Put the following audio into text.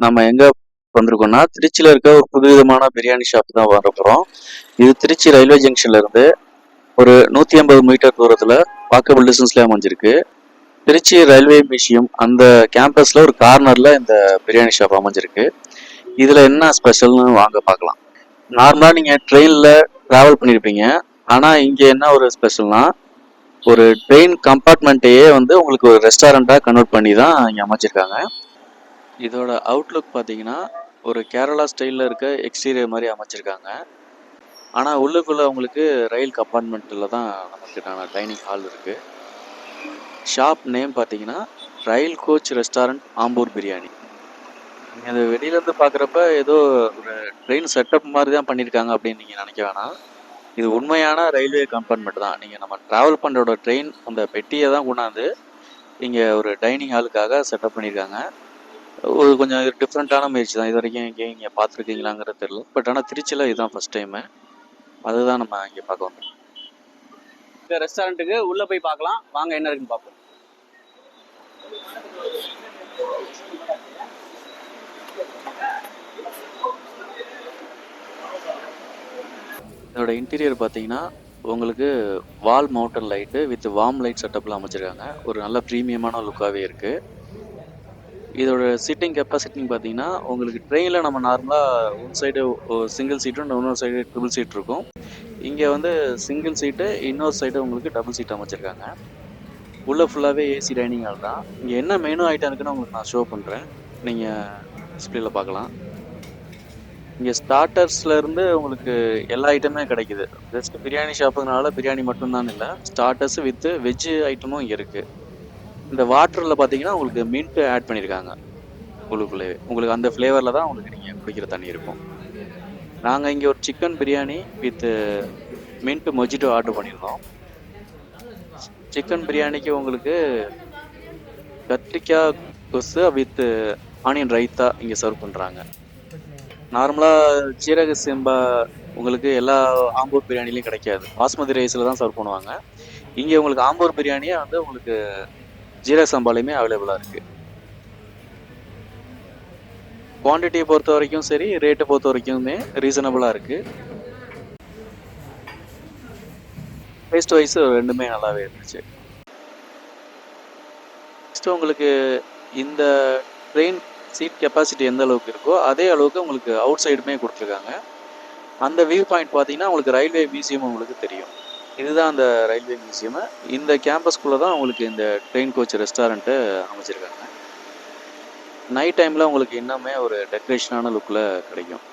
நம்ம எங்க வந்திருக்கோம்னா, திருச்சியில இருக்க ஒரு புதுவிதமான பிரியாணி ஷாப் தான் வர போறோம். இது திருச்சி ரயில்வே ஜங்ஷன்ல இருந்து ஒரு 150 மீட்டர் தூரத்துல வாக்கபிள் டிஸ்டன்ஸ்ல அமைஞ்சிருக்கு. திருச்சி ரயில்வே மியூசியம் அந்த கேம்பஸ்ல ஒரு கார்னர்ல இந்த பிரியாணி ஷாப் அமைஞ்சிருக்கு. இதுல என்ன ஸ்பெஷல்னு வாங்க பார்க்கலாம். நார்மலா நீங்க ட்ரெயின்ல டிராவல் பண்ணிருப்பீங்க. ஆனா இங்க என்ன ஒரு ஸ்பெஷல்னா, ஒரு ட்ரெயின் கம்பார்ட்மெண்ட்டையே வந்து உங்களுக்கு ஒரு ரெஸ்டாரண்டா கன்வெர்ட் பண்ணி தான் இங்க அமைச்சிருக்காங்க. இதோட அவுட்லுக் பார்த்தீங்கன்னா, ஒரு கேரளா ஸ்டைல்ல இருக்க எக்ஸ்டீரியர் மாதிரி அமைச்சிருக்காங்க. ஆனா உள்ளுக்குள்ள உங்களுக்கு ரயில் கம்பார்ட்மெண்ட்ல தான் நமக்கான டைனிங் ஹால் இருக்கு. ஷாப் நேம் பார்த்தீங்கன்னா, ரயில் கோச் ரெஸ்டாரண்ட் ஆம்பூர் பிரியாணி. நீங்க அத வெளியில இருந்து பார்க்குறப்ப ஏதோ ஒரு ட்ரெயின் செட்டப் மாதிரி தான் பண்ணியிருக்காங்க அப்படின்னு நீங்க நினைக்க வேணாம். இது உண்மையான ரயில்வே கம்பார்ட்மெண்ட் தான். நீங்க நம்ம டிராவல் பண்றோட ட்ரெயின் அந்த பெட்டியை தான் கொண்டாந்து இங்க ஒரு டைனிங் ஹாலுக்காக செட்டப் பண்ணியிருக்காங்க. ஒரு கொஞ்சம் டிஃப்ரெண்ட்டான முயற்சி தான். இது வரைக்கும் எங்கேயும் நீங்க பார்த்துருக்கீங்களாங்கிறது தெரியல. பட் ஆனா திருச்சியில இதுதான் ஃபர்ஸ்ட் டைமு. அதுதான் நம்ம இங்க பார்க்க வந்தோம். இந்த ரெஸ்டாரண்ட்டுக்கு உள்ள போய் பார்க்கலாம். வாங்க என்ன இருக்குன்னு பார்ப்போம். இதோட இன்டீரியர் பார்த்தீங்கன்னா, உங்களுக்கு wall mounted light with warm light செட்டப்ல அமைச்சிருக்காங்க. ஒரு நல்ல ப்ரீமியமான லுக்காவே இருக்கு. இதோட சீட்டிங் கெப்பாசிட்டின்னு பார்த்தீங்கன்னா, உங்களுக்கு ட்ரெயினில் நம்ம நார்மலாக ஒன் சைடு சிங்கிள் சீட்டும் இன்னொரு சைடு ட்ரிபிள் சீட் இருக்கும். இங்கே வந்து சிங்கிள் சீட்டு இன்னொரு சைடு உங்களுக்கு டபுள் சீட் அமைச்சிருக்காங்க. உள்ள ஃபுல்லாகவே ஏசி டைனிங் ஹால் தான். இங்கே என்ன மெனு ஐட்டம் இருக்குன்னு உங்களுக்கு நான் ஷோ பண்ணுறேன். நீங்கள் டிஸ்பிளேல பார்க்கலாம். இங்கே ஸ்டார்டர்ஸ்ல இருந்து உங்களுக்கு எல்லா ஐட்டமே கிடைக்குது. ஜஸ்ட் பிரியாணி ஷாப்புனால பிரியாணி மட்டும்தான் இல்லை, ஸ்டார்டர்ஸ் வித் வெஜ் ஐட்டமும் இங்கே இருக்குது. இந்த வாட்டரில் பார்த்தீங்கன்னா உங்களுக்கு மின்ட் ஆட் பண்ணியிருக்காங்க. உள்ளுக்குள்ளேயே உங்களுக்கு அந்த ஃப்ளேவரில் தான் உங்களுக்கு நீங்கள் குடிக்கிற தண்ணி இருக்கும். நாங்கள் இங்கே ஒரு chicken biryani with mint mojito order பண்ணியிருந்தோம். சிக்கன் பிரியாணிக்கு உங்களுக்கு கத்திரிக்காய் கொசு வித் ஆனியன் ரைத்தா இங்கே சர்வ் பண்ணுறாங்க. நார்மலாக சீரக சம்பா உங்களுக்கு எல்லா ஆம்பூர் பிரியாணிலையும் கிடைக்காது. பாஸ்மதி ரைஸில் தான் சர்வ் பண்ணுவாங்க. இங்கே உங்களுக்கு ஆம்பூர் பிரியாணியே வந்து உங்களுக்கு ஜீரக சம்பாலையுமே அவைலபிளாக இருக்குது. குவான்டிட்டியை பொறுத்த வரைக்கும் சரி, ரேட்டை பொறுத்த வரைக்குமே ரீசனபிளாக இருக்குது. டேஸ்ட் வைஸ் ரெண்டுமே நல்லாவே இருந்துச்சு. நெக்ஸ்ட்டு உங்களுக்கு இந்த ட்ரெயின் சீட் கெப்பாசிட்டி எந்த அளவுக்கு இருக்கோ அதே அளவுக்கு உங்களுக்கு அவுட் சைடுமே கொடுத்துருக்காங்க. அந்த வியூ பாயிண்ட் பார்த்தீங்கன்னா உங்களுக்கு ரயில்வே மியூசியம் உங்களுக்கு தெரியும். இதுதான் அந்த ரயில்வே மியூசியம். இந்த கேம்பஸ்குள்ளே தான் உங்களுக்கு இந்த ட்ரெயின் கோச் ரெஸ்டாரண்ட்டு அமைச்சிருக்காங்க. நைட் டைமில் உங்களுக்கு இன்னுமே ஒரு டெக்கரேஷனான லுக்கில் கிடைக்கும்.